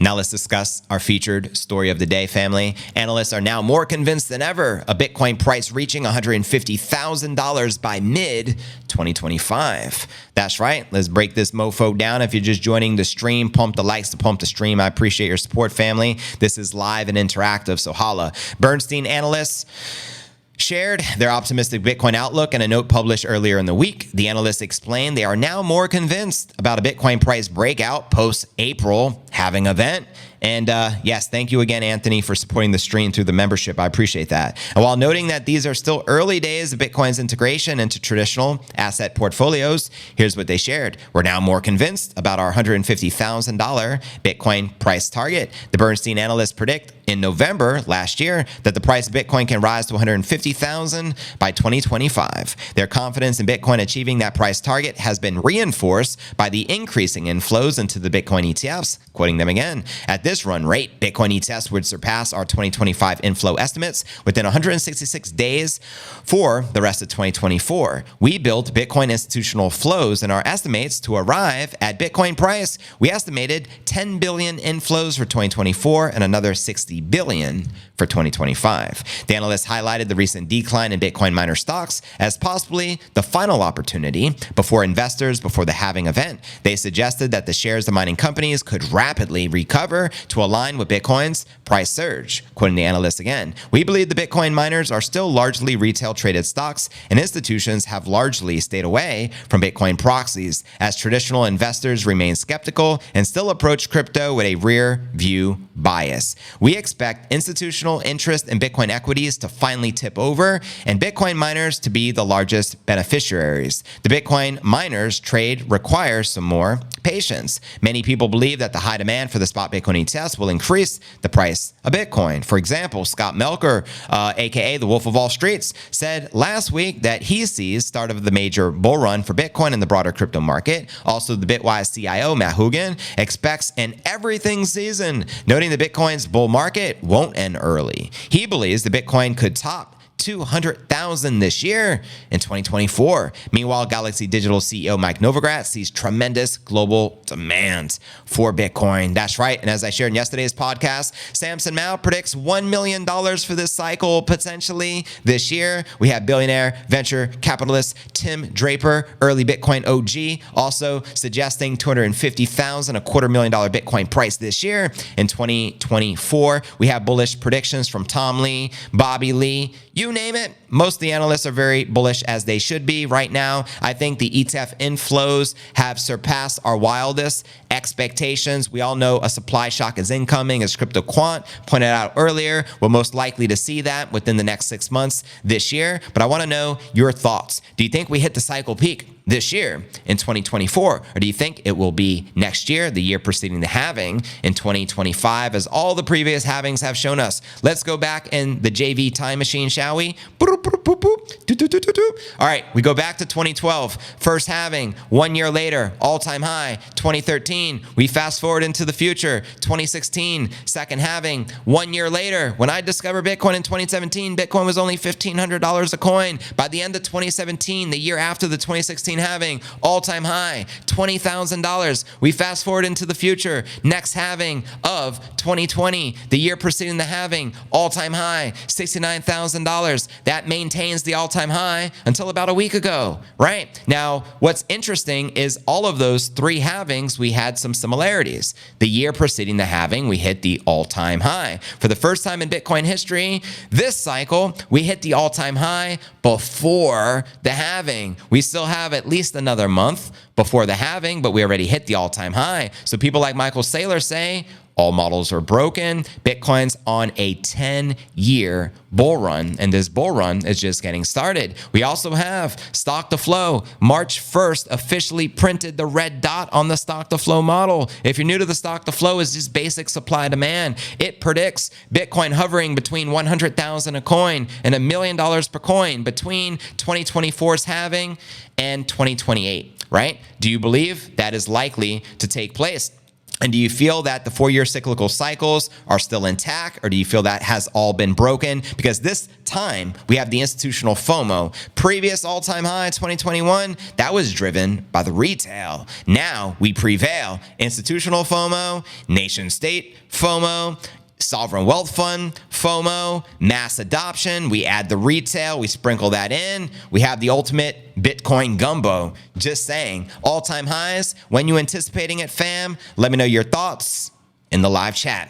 Now let's discuss our featured story of the day, family. Analysts are now more convinced than ever a Bitcoin price reaching $150,000 by mid-2025. That's right. Let's break this mofo down. If you're just joining the stream, pump the likes to pump the stream. I appreciate your support, family. This is live and interactive, so holla. Bernstein analysts shared their optimistic Bitcoin outlook in a note published earlier in the week. The analysts explained they are now more convinced about a Bitcoin price breakout post-April halving event. And yes, thank you again, Anthony, for supporting the stream through the membership. I appreciate that. And while noting that these are still early days of Bitcoin's integration into traditional asset portfolios, here's what they shared. We're now more convinced about our $150,000 Bitcoin price target. The Bernstein analysts predict in November last year that the price of Bitcoin can rise to $150,000 by 2025. Their confidence in Bitcoin achieving that price target has been reinforced by the increasing inflows into the Bitcoin ETFs. Quoting them again, at this run rate, Bitcoin ETFs would surpass our 2025 inflow estimates within 166 days for the rest of 2024. We built Bitcoin institutional flows in our estimates to arrive at Bitcoin price. We estimated 10 billion inflows for 2024 and another 60 billion for 2025. The analysts highlighted the recent decline in Bitcoin miner stocks as possibly the final opportunity before investors before the halving event. They suggested that the shares of mining companies could rapidly recover to align with Bitcoin's price surge. Quoting the analysts again, we believe the Bitcoin miners are still largely retail traded stocks, and institutions have largely stayed away from Bitcoin proxies as traditional investors remain skeptical and still approach crypto with a rear view bias. We expect institutional interest in Bitcoin equities to finally tip over and Bitcoin miners to be the largest beneficiaries. The Bitcoin miners trade requires some more patience. Many people believe that the high demand for the spot Bitcoin ETFs will increase the price of Bitcoin. For example, Scott Melker, aka the Wolf of Wall Streets, said last week that he sees start of the major bull run for Bitcoin in the broader crypto market. Also, the Bitwise CIO, Matt Hougan, expects an everything season, noting the Bitcoin's bull market won't end early. He believes the Bitcoin could top 200,000 this year in 2024. Meanwhile, Galaxy Digital CEO Mike Novogratz sees tremendous global demand for Bitcoin. That's right. And as I shared in yesterday's podcast, Samson Mao predicts $1 million for this cycle potentially this year. We have billionaire venture capitalist Tim Draper, early Bitcoin OG, also suggesting $250,000, a $250,000 Bitcoin price this year in 2024. We have bullish predictions from Tom Lee, Bobby Lee, you name it. Most of the analysts are very bullish, as they should be right now. I think the ETF inflows have surpassed our wildest expectations. We all know a supply shock is incoming, as Crypto Quant pointed out earlier. We're most likely to see that within the next 6 months this year. But I want to know your thoughts. Do you think we hit the cycle peak this year in 2024? Or do you think it will be next year, the year preceding the halving in 2025, as all the previous halvings have shown us? Let's go back in the JV time machine, shall we? All right, we go back to 2012, first halving, 1 year later, all-time high. 2013, we fast forward into the future. 2016, second halving, 1 year later. When I discovered Bitcoin in 2017, Bitcoin was only $1,500 a coin. By the end of 2017, the year after the 2016 halving, all-time high, $20,000. We fast forward into the future, next halving of 2020, the year preceding the halving, all-time high, $69,000. That maintains the all-time high until about a week ago, right? Now, what's interesting is all of those three halvings, we had some similarities. The year preceding the halving, we hit the all-time high. For the first time in Bitcoin history, this cycle, we hit the all-time high before the halving. We still have at least another month before the halving, but we already hit the all-time high. So people like Michael Saylor say, all models are broken. Bitcoin's on a 10-year bull run, and this bull run is just getting started. We also have stock to flow. March 1st officially printed the red dot on the stock to flow model. If you're new to the stock to flow, it's just basic supply demand. It predicts Bitcoin hovering between 100,000 a coin and $1 million per coin between 2024's halving and 2028, right? Do you believe that is likely to take place? And do you feel that the 4-year cyclical cycles are still intact, or do you feel that has all been broken? Because this time we have the institutional FOMO. Previous all-time high 2021, that was driven by the retail. Now we prevail. Institutional FOMO, nation state FOMO, sovereign wealth fund, FOMO, mass adoption. We add the retail, we sprinkle that in. We have the ultimate Bitcoin gumbo. Just saying, all-time highs. When you anticipating it, fam? Let me know your thoughts in the live chat.